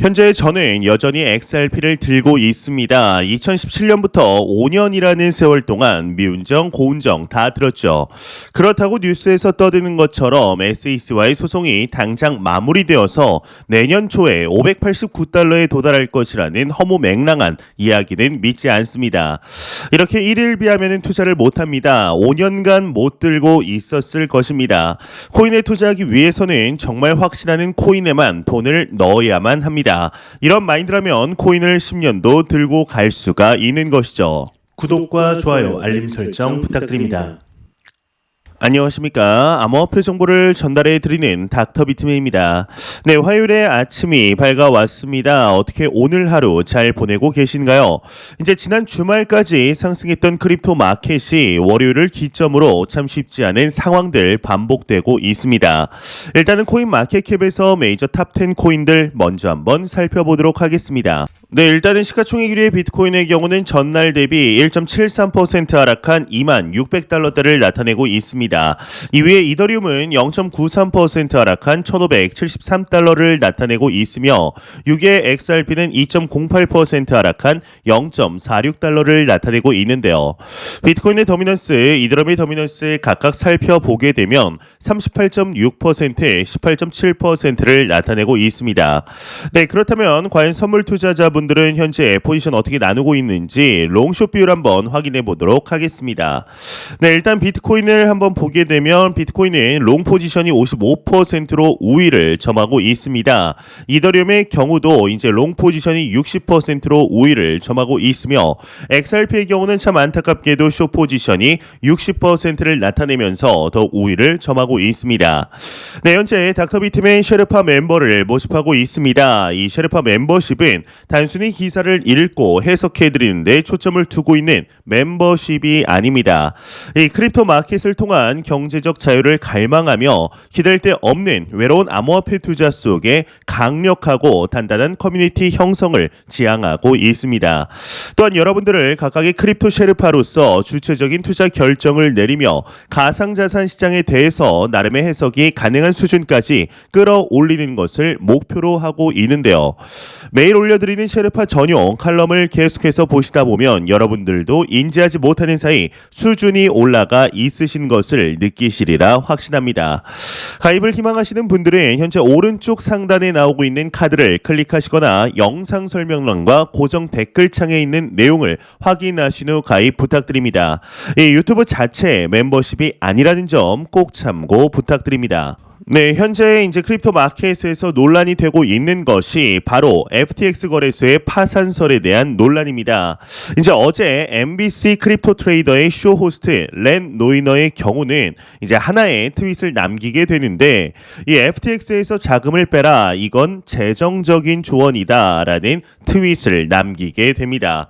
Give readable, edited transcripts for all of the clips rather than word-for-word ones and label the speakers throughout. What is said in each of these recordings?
Speaker 1: 현재 저는 여전히 XRP를 들고 있습니다. 2017년부터 5년이라는 세월 동안 미운정, 고운정 다 들었죠. 그렇다고 뉴스에서 떠드는 것처럼 SEC와의 소송이 당장 마무리되어서 내년 초에 $589에 도달할 것이라는 허무맹랑한 이야기는 믿지 않습니다. 이렇게 일일비하면 투자를 못합니다. 5년간 못 들고 있었을 것입니다. 코인에 투자하기 위해서는 정말 확신하는 코인에만 돈을 넣어야만 합니다. 이런 마인드라면 코인을 10년도 들고 갈 수가 있는 것이죠. 구독과 좋아요, 알림 설정 부탁드립니다. 안녕하십니까. 암호화폐 정보를 전달해 드리는 닥터비트맨입니다. 네, 화요일에 아침이 밝아왔습니다. 어떻게 오늘 하루 잘 보내고 계신가요? 이제 지난 주말까지 상승했던 크립토 마켓이 월요일을 기점으로 참 쉽지 않은 상황들 반복되고 있습니다. 일단은 코인 마켓캡에서 메이저 탑10 코인들 먼저 한번 살펴보도록 하겠습니다. 네, 일단은 시가총액 1위의 비트코인의 경우는 전날 대비 1.73% 하락한 26,600달러대를 나타내고 있습니다. 2위의 이더리움은 0.93% 하락한 1,573달러를 나타내고 있으며 6위의 XRP는 2.08% 하락한 0.46달러를 나타내고 있는데요. 비트코인의 더미넌스, 이더리움의 더미넌스 각각 살펴보게 되면 38.6%, 18.7%를 나타내고 있습니다. 네, 그렇다면 과연 선물 투자자분 분들은 현재 포지션 어떻게 나누고 있는지 롱숏 비율 한번 확인해 보도록 하겠습니다. 네, 일단 비트코인을 한번 보게 되면 비트코인은 롱 포지션이 55%로 우위를 점하고 있습니다. 이더리움의 경우도 이제 롱 포지션이 60%로 우위를 점하고 있으며 XRP의 경우는 참 안타깝게도 숏 포지션이 60%를 나타내면서 더욱 우위를 점하고 있습니다. 네, 현재 닥터비트맨 셰르파 멤버를 모집하고 있습니다. 이 셰르파 멤버십은 단순히 기사를 읽고 해석해드리는데 초점을 두고 있는 멤버십이 아닙니다. 이 크립토 마켓을 통한 경제적 자유를 갈망하며 기댈 데 없는 외로운 암호화폐 투자 속에 강력하고 단단한 커뮤니티 형성을 지향하고 있습니다. 또한 여러분들을 각각의 크립토 셰르파로서 주체적인 투자 결정을 내리며 가상자산 시장에 대해서 나름의 해석이 가능한 수준까지 끌어올리는 것을 목표로 하고 있는데요. 매일 올려드리는 셰르파 전용 칼럼을 계속해서 보시다 보면 여러분들도 인지하지 못하는 사이 수준이 올라가 있으신 것을 느끼시리라 확신합니다. 가입을 희망하시는 분들은 현재 오른쪽 상단에 나오고 있는 카드를 클릭하시거나 영상 설명란과 고정 댓글창에 있는 내용을 확인하신 후 가입 부탁드립니다. 이 유튜브 자체 멤버십이 아니라는 점 꼭 참고 부탁드립니다. 네, 현재 이제 크립토 마켓에서 논란이 되고 있는 것이 바로 FTX 거래소의 파산설에 대한 논란입니다. 이제 어제 MBC 크립토 트레이더의 쇼 호스트 렌 노이너의 경우는 이제 하나의 트윗을 남기게 되는데 이 FTX에서 자금을 빼라, 이건 재정적인 조언이다라는 트윗을 남기게 됩니다.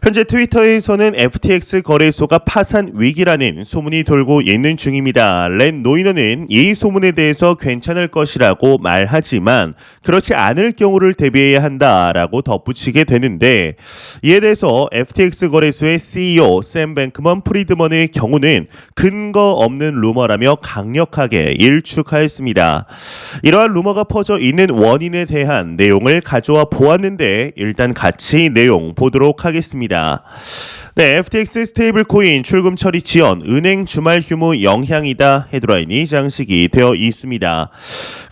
Speaker 1: 현재 트위터에서는 FTX 거래소가 파산 위기라는 소문이 돌고 있는 중입니다. 렌 노이너는 이 소문에 대해서 괜찮을 것이라고 말하지만 그렇지 않을 경우를 대비해야 한다라고 덧붙이게 되는데, 이에 대해서 FTX 거래소의 CEO 샘 뱅크먼 프리드먼의 경우는 근거 없는 루머라며 강력하게 일축하였습니다. 이러한 루머가 퍼져 있는 원인에 대한 내용을 가져와 보았는데 일단 같이 내용 보도록 하겠습니다. 네, FTX 스테이블 코인 출금 처리 지연, 은행 주말 휴무 영향이다 헤드라인이 장식이 되어 있습니다.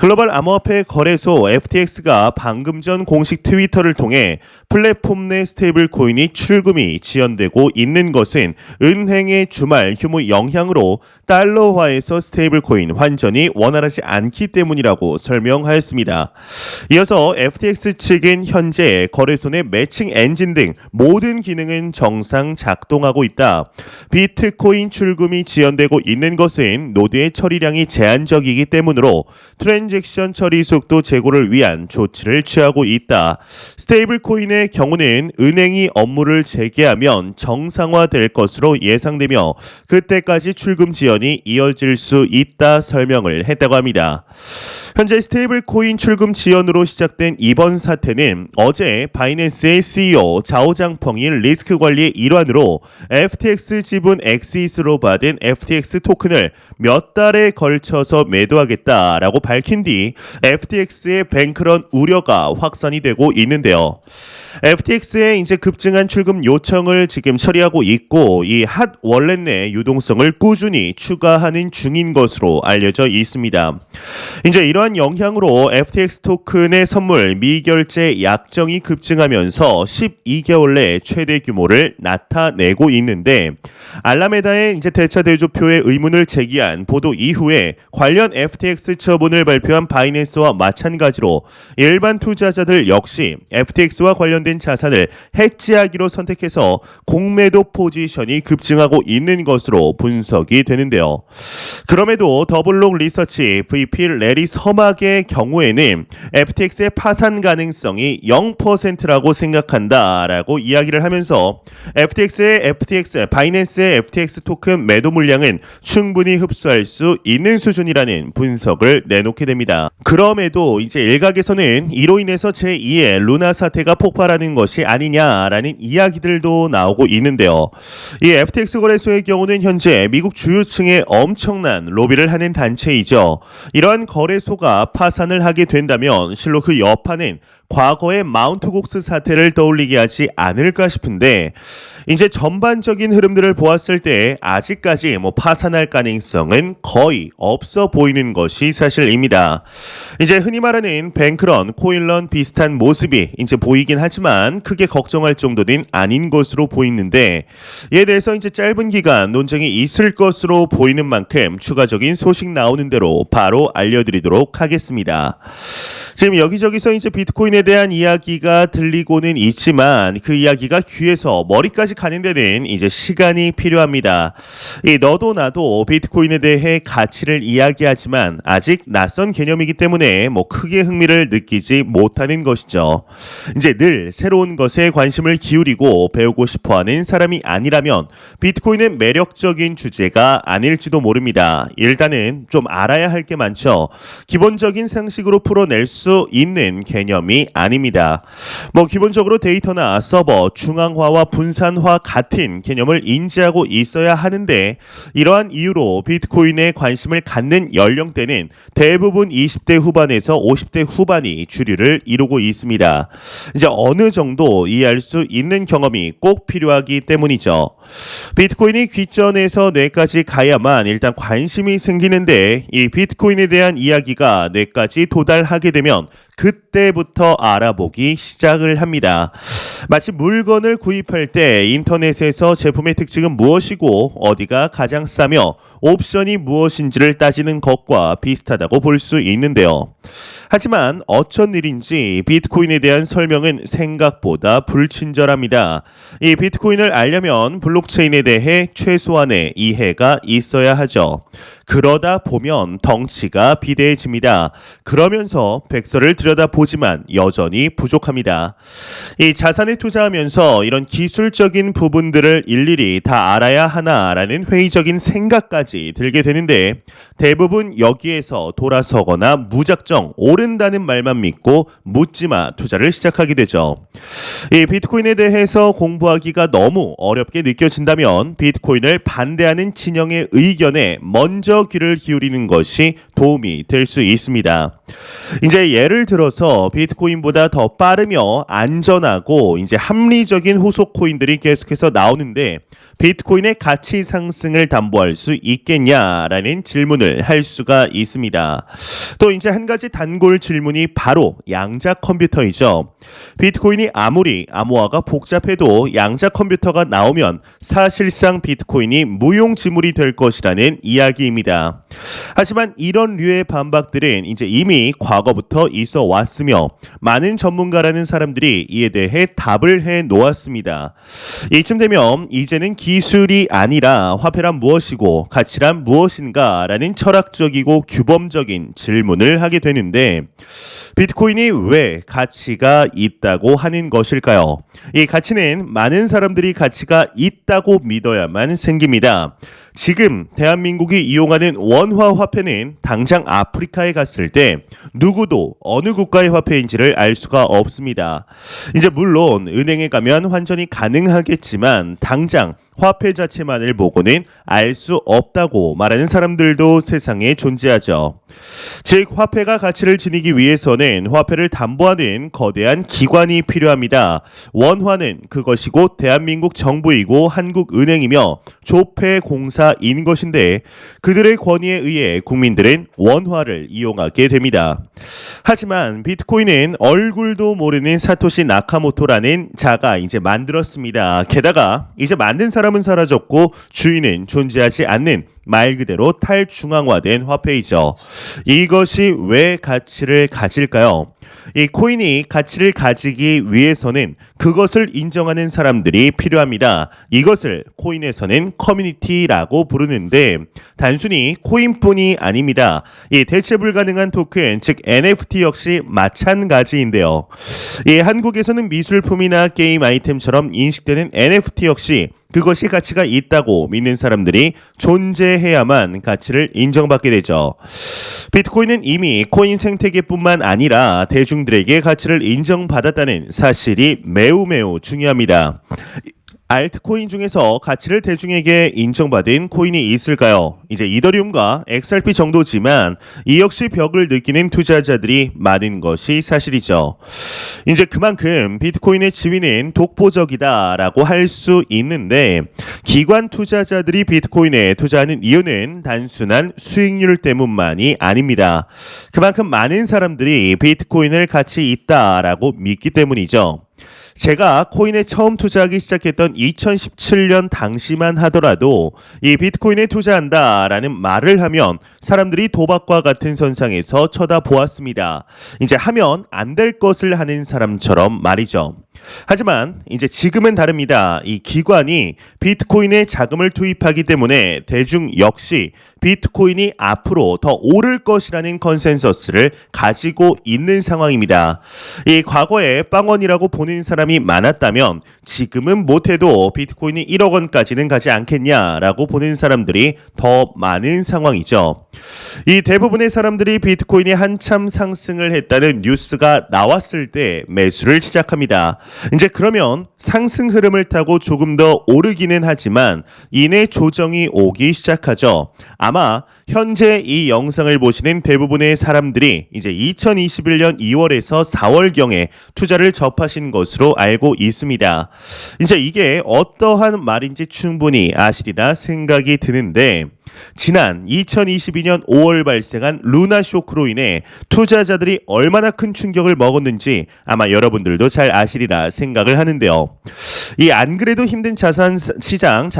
Speaker 1: 글로벌 암호화폐 거래소 FTX가 방금 전 공식 트위터를 통해 플랫폼 내 스테이블 코인이 출금이 지연되고 있는 것은 은행의 주말 휴무 영향으로 달러화에서 스테이블 코인 환전이 원활하지 않기 때문이라고 설명하였습니다. 이어서 FTX 측은 현재 거래소 내 매칭 엔진 등 모든 기능은 정상 작동하고 있다. 비트코인 출금이 지연되고 있는 것은 노드의 처리량이 제한적이기 때문으로 트랜잭션 처리 속도 제고를 위한 조치를 취하고 있다. 스테이블 코인의 경우는 은행이 업무를 재개하면 정상화될 것으로 예상되며 그때까지 출금 지연이 이어질 수 있다 설명을 했다고 합니다. 현재 스테이블 코인 출금 지연으로 시작된 이번 사태는 어제 바이낸스의 CEO 자오장펑이 리스크 관리의 일환으로 FTX 지분 엑시스로 받은 FTX 토큰을 몇 달에 걸쳐서 매도하겠다라고 밝힌 뒤 FTX의 뱅크런 우려가 확산이 되고 있는데요. FTX의 이제 급증한 출금 요청을 지금 처리하고 있고 이 핫 월렛 내 유동성을 꾸준히 추가하는 중인 것으로 알려져 있습니다. 이제 이러한 영향으로 FTX 토큰의 선물 미결제 약정이 급증하면서 12개월 내 최대 규모를 나타내고 있는데 알라메다의 이제 대차 대조표의 의문을 제기한 보도 이후에 관련 FTX 처분을 발표한 바이낸스와 마찬가지로 일반 투자자들 역시 FTX와 관련된 자산을 해지하기로 선택해서 공매도 포지션이 급증하고 있는 것으로 분석이 되는데요. 그럼에도 더블록 리서치 VP 레리 서막의 경우에는 FTX의 파산 가능성이 0%라고 생각한다라고 이야기를 하면서 바이낸스의 FTX 토큰 매도 물량은 충분히 흡수할 수 있는 수준이라는 분석을 내놓게 됩니다. 그럼에도 이제 일각에서는 이로 인해서 제2의 루나 사태가 폭발하는 것이 아니냐라는 이야기들도 나오고 있는데요. 이 FTX 거래소의 경우는 현재 미국 주요층에 엄청난 로비를 하는 단체이죠. 이러한 거래소가 파산을 하게 된다면 실로 그 여파는 과거의 마운트 곡스 사태를 떠올리게 하지 않을까 싶은데 이제 전반적인 흐름들을 보았을 때 아직까지 파산할 가능성은 거의 없어 보이는 것이 사실입니다. 이제 흔히 말하는 뱅크런, 코인런 비슷한 모습이 이제 보이긴 하지만 크게 걱정할 정도는 아닌 것으로 보이는데 이에 대해서 이제 짧은 기간 논쟁이 있을 것으로 보이는 만큼 추가적인 소식 나오는 대로 바로 알려드리도록 하겠습니다. 지금 여기저기서 이제 비트코인에 대한 이야기가 들리고는 있지만 그 이야기가 귀에서 머리까지 가는 데는 이제 시간이 필요합니다. 너도 나도 비트코인에 대해 가치를 이야기하지만 아직 낯선 개념이기 때문에 크게 흥미를 느끼지 못하는 것이죠. 이제 늘 새로운 것에 관심을 기울이고 배우고 싶어하는 사람이 아니라면 비트코인은 매력적인 주제가 아닐지도 모릅니다. 일단은 좀 알아야 할 게 많죠. 기본적인 상식으로 풀어낼 수 있는 개념이 아닙니다. 기본적으로 데이터나 서버, 중앙화와 분산화 같은 개념을 인지하고 있어야 하는데 이러한 이유로 비트코인에 관심을 갖는 연령대는 대부분 20대 후반에서 50대 후반이 주류를 이루고 있습니다. 이제 어느 정도 이해할 수 있는 경험이 꼭 필요하기 때문이죠. 비트코인이 귀전에서 뇌까지 가야만 일단 관심이 생기는데 이 비트코인에 대한 이야기가 뇌까지 도달하게 되면 그때부터 알아보기 시작을 합니다. 마치 물건을 구입할 때 인터넷에서 제품의 특징은 무엇이고 어디가 가장 싸며 옵션이 무엇인지를 따지는 것과 비슷하다고 볼 수 있는데요. 하지만 어쩐 일인지 비트코인에 대한 설명은 생각보다 불친절합니다. 이 비트코인을 알려면 블록체인에 대해 최소한의 이해가 있어야 하죠. 그러다 보면 덩치가 비대해집니다. 그러면서 백서를 들여다보지만 여전히 부족합니다. 이 자산에 투자하면서 이런 기술적인 부분들을 일일이 다 알아야 하나라는 회의적인 생각까지 들게 되는데 대부분 여기에서 돌아서거나 무작정 오른다는 말만 믿고 묻지마 투자를 시작하게 되죠. 이 비트코인에 대해서 공부하기가 너무 어렵게 느껴진다면 비트코인을 반대하는 진영의 의견에 먼저 귀를 기울이는 것이 도움이 될 수 있습니다. 이제 예를 들어서 비트코인보다 더 빠르며 안전하고 이제 합리적인 후속 코인들이 계속해서 나오는데 비트코인의 가치 상승을 담보할 수 있겠냐라는 질문을 할 수가 있습니다. 또 이제 한 가지 단골 질문이 바로 양자 컴퓨터이죠. 비트코인이 아무리 암호화가 복잡해도 양자 컴퓨터가 나오면 사실상 비트코인이 무용지물이 될 것이라는 이야기입니다. 하지만 이런 류의 반박들은 이제 이미 과거부터 있어 왔으며 많은 전문가라는 사람들이 이에 대해 답을 해 놓았습니다. 이쯤 되면 이제는 기술이 아니라 화폐란 무엇이고 가치란 무엇인가 라는 철학적이고 규범적인 질문을 하게 되는데 비트코인이 왜 가치가 있다고 하는 것일까요? 이 가치는 많은 사람들이 가치가 있다고 믿어야만 생깁니다. 지금 대한민국이 이용하는 원화 화폐는 당장 아프리카에 갔을 때 누구도 어느 국가의 화폐인지를 알 수가 없습니다. 이제 물론 은행에 가면 환전이 가능하겠지만 당장 화폐 자체만을 보고는 알 수 없다고 말하는 사람들도 세상에 존재하죠. 즉 화폐가 가치를 지니기 위해서는 화폐를 담보하는 거대한 기관이 필요합니다. 원화는 그것이고 대한민국 정부이고 한국은행이며 조폐공사인 것인데 그들의 권위에 의해 국민들은 원화를 이용하게 됩니다. 하지만 비트코인은 얼굴도 모르는 사토시 나카모토라는 자가 이제 만들었습니다. 게다가 이제 만든 사람은 사라졌고 주인은 존재하지 않는 말 그대로 탈중앙화된 화폐이죠. 이것이 왜 가치를 가질까요? 이 코인이 가치를 가지기 위해서는 그것을 인정하는 사람들이 필요합니다. 이것을 코인에서는 커뮤니티라고 부르는데 단순히 코인뿐이 아닙니다. 이 대체 불가능한 토큰, 즉 NFT 역시 마찬가지인데요. 이 한국에서는 미술품이나 게임 아이템처럼 인식되는 NFT 역시 그것이 가치가 있다고 믿는 사람들이 존재해야만 가치를 인정받게 되죠. 비트코인은 이미 코인 생태계뿐만 아니라 대중들에게 가치를 인정받았다는 사실이 매우 중요합니다. 알트코인 중에서 가치를 대중에게 인정받은 코인이 있을까요? 이제 이더리움과 XRP 정도지만 이 역시 벽을 느끼는 투자자들이 많은 것이 사실이죠. 이제 그만큼 비트코인의 지위는 독보적이다라고 할 수 있는데 기관 투자자들이 비트코인에 투자하는 이유는 단순한 수익률 때문만이 아닙니다. 그만큼 많은 사람들이 비트코인을 가치 있다라고 믿기 때문이죠. 제가 코인에 처음 투자하기 시작했던 2017년 당시만 하더라도 이 비트코인에 투자한다라는 말을 하면 사람들이 도박과 같은 선상에서 쳐다보았습니다. 이제 하면 안 될 것을 하는 사람처럼 말이죠. 하지만 이제 지금은 다릅니다. 이 기관이 비트코인에 자금을 투입하기 때문에 대중 역시 비트코인이 앞으로 더 오를 것이라는 컨센서스를 가지고 있는 상황입니다. 이 과거에 빵원이라고 보는 사람이 많았다면 지금은 못해도 비트코인이 1억 원까지는 가지 않겠냐라고 보는 사람들이 더 많은 상황이죠. 이 대부분의 사람들이 비트코인이 한참 상승을 했다는 뉴스가 나왔을 때 매수를 시작합니다. 이제 그러면 상승 흐름을 타고 조금 더 오르기는 하지만 이내 조정이 오기 시작하죠. 아마 현재 이 영상을 보시는 대부분의 사람들이 이제 2021년 2월에서 4월경에 투자를 접하신 것으로 알고 있습니다. 이제 이게 어떠한 말인지 충분히 아시리라 생각이 드는데 지난 2022년 5월 발생한 루나 쇼크로 인해 투자자들이 얼마나 큰 충격을 먹었는지 아마 여러분들도 잘 아시리라 생각을 하는데요. 이 안 그래도 힘든 자산 시장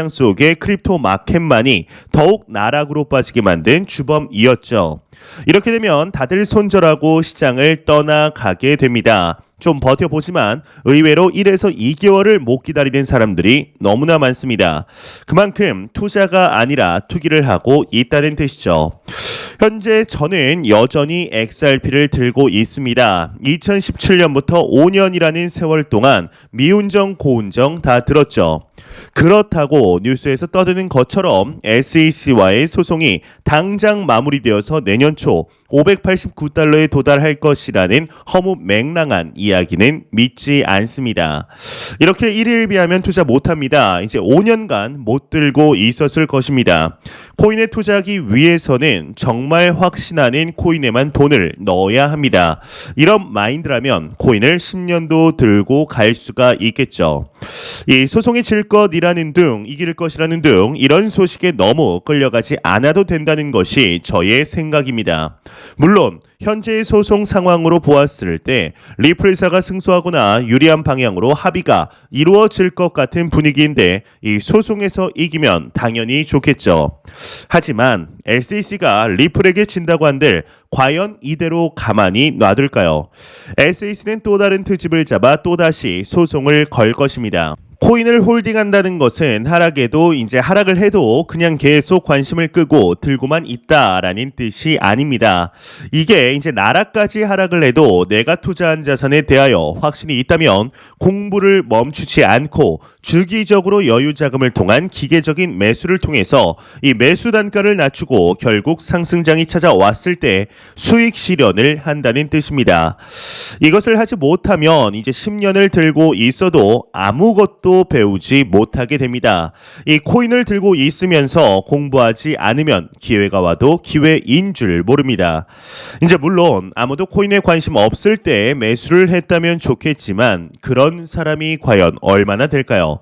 Speaker 1: 속에 크립토 마켓만이 더욱 나락으로 빠지게 만든 주범이었죠. 이렇게 되면 다들 손절하고 시장을 떠나가게 됩니다. 좀 버텨보지만 의외로 1에서 2개월을 못 기다리는 사람들이 너무나 많습니다. 그만큼 투자가 아니라 투기를 하고 있다는 뜻이죠. 현재 저는 여전히 XRP를 들고 있습니다. 2017년부터 5년이라는 세월 동안 미운정 고운정 다 들었죠. 그렇다고 뉴스에서 떠드는 것처럼 SEC와의 소송이 당장 마무리되어서 내년 초 589달러에 도달할 것이라는 허무맹랑한 이야기는 믿지 않습니다. 이렇게 일일비하면 투자 못합니다. 이제 5년간 못 들고 있었을 것입니다. 코인에 투자하기 위해서는 정말 확신하는 코인에만 돈을 넣어야 합니다. 이런 마인드라면 코인을 10년도 들고 갈 수가 있겠죠. 이 소송이 질 것이라는 등 이길 것이라는 등 이런 소식에 너무 끌려가지 않아도 된다는 것이 저의 생각입니다. 물론 현재의 소송 상황으로 보았을 때 리플사가 승소하거나 유리한 방향으로 합의가 이루어질 것 같은 분위기인데 이 소송에서 이기면 당연히 좋겠죠. 하지만 SEC가 리플에게 진다고 한들 과연 이대로 가만히 놔둘까요? SEC는 또 다른 트집을 잡아 또다시 소송을 걸 것입니다. 코인을 홀딩한다는 것은 하락에도 이제 하락을 해도 그냥 계속 관심을 끄고 들고만 있다라는 뜻이 아닙니다. 이게 이제 나라까지 하락을 해도 내가 투자한 자산에 대하여 확신이 있다면 공부를 멈추지 않고 주기적으로 여유 자금을 통한 기계적인 매수를 통해서 이 매수 단가를 낮추고 결국 상승장이 찾아왔을 때 수익 실현을 한다는 뜻입니다. 이것을 하지 못하면 이제 10년을 들고 있어도 아무것도 배우지 못하게 됩니다. 이 코인을 들고 있으면서 공부하지 않으면 기회가 와도 기회인 줄 모릅니다. 이제 물론 아무도 코인에 관심 없을 때 매수를 했다면 좋겠지만 그런 사람이 과연 얼마나 될까요?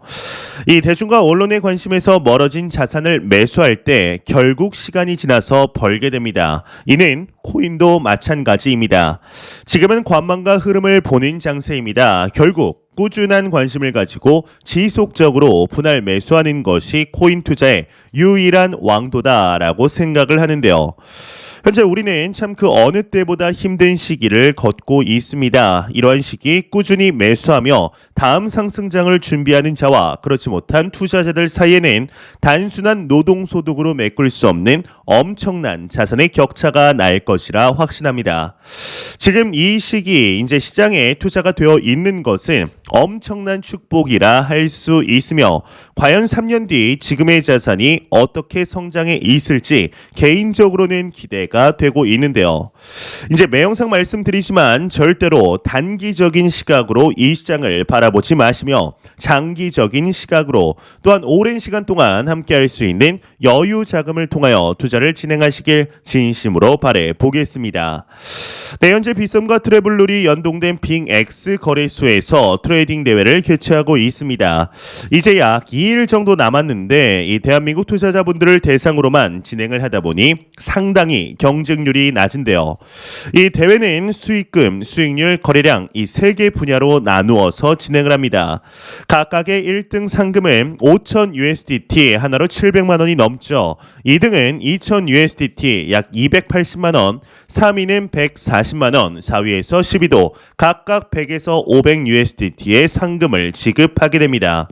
Speaker 1: 이 대중과 언론의 관심에서 멀어진 자산을 매수할 때 결국 시간이 지나서 벌게 됩니다. 이는 코인도 마찬가지입니다. 지금은 관망과 흐름을 보는 장세입니다. 결국 꾸준한 관심을 가지고 지속적으로 분할 매수하는 것이 코인 투자의 유일한 왕도다라고 생각을 하는데요. 현재 우리는 참 그 어느 때보다 힘든 시기를 걷고 있습니다. 이러한 시기 꾸준히 매수하며 다음 상승장을 준비하는 자와 그렇지 못한 투자자들 사이에는 단순한 노동소득으로 메꿀 수 없는 엄청난 자산의 격차가 날 것이라 확신합니다. 지금 이 시기 이제 시장에 투자가 되어 있는 것은 엄청난 축복이라 할 수 있으며 과연 3년 뒤 지금의 자산이 어떻게 성장해 있을지 개인적으로는 기대가 되고 있는데요. 이제 매 영상 말씀드리지만 절대로 단기적인 시각으로 이 시장을 바라보지 마시며 장기적인 시각으로 또한 오랜 시간 동안 함께할 수 있는 여유 자금을 통하여 투자를 진행하시길 진심으로 바래 보겠습니다. 네, 현재 빗썸과 트래블룰이 연동된 빙X 거래소에서 트레이딩 대회를 개최하고 있습니다. 이제 약 2일 정도 남았는데 이 대한민국 투자자분들을 대상으로만 진행을 하다 보니 상당히 경쟁률이 낮은데요. 이 대회는 수익금, 수익률, 거래량 이 세 개 분야로 나누어서 진행을 합니다. 각각의 1등 상금은 5,000 USDT 하나로 700만 원이 넘죠. 2등은 2,000 USDT 약 280만 원, 3위는 140만 원, 4위에서 10위도 각각 100에서 500 USDT의 상금을 지급하게 됩니다.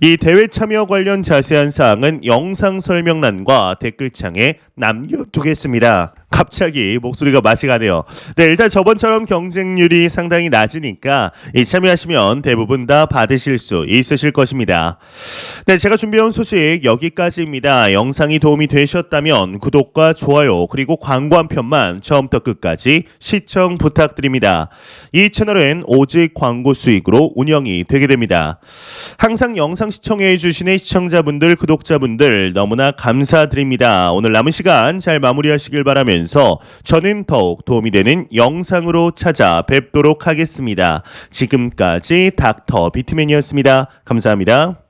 Speaker 1: 이 대회 참여 관련 자세한 사항은 영상 설명란과 댓글창에 남겨두겠습니다. 갑자기 목소리가 맛이 가네요. 네, 일단 저번처럼 경쟁률이 상당히 낮으니까 참여하시면 대부분 다 받으실 수 있으실 것입니다. 네, 제가 준비해온 소식 여기까지입니다. 영상이 도움이 되셨다면 구독과 좋아요 그리고 광고 한 편만 처음부터 끝까지 시청 부탁드립니다. 이 채널은 오직 광고 수익으로 운영이 되게 됩니다. 항상 영상 시청해 주시는 시청자분들, 구독자분들 너무나 감사드립니다. 오늘 남은 시간 잘 마무리하시길 바라면서 저는 더욱 도움이 되는 영상으로 찾아뵙도록 하겠습니다. 지금까지 닥터 비트맨이었습니다. 감사합니다.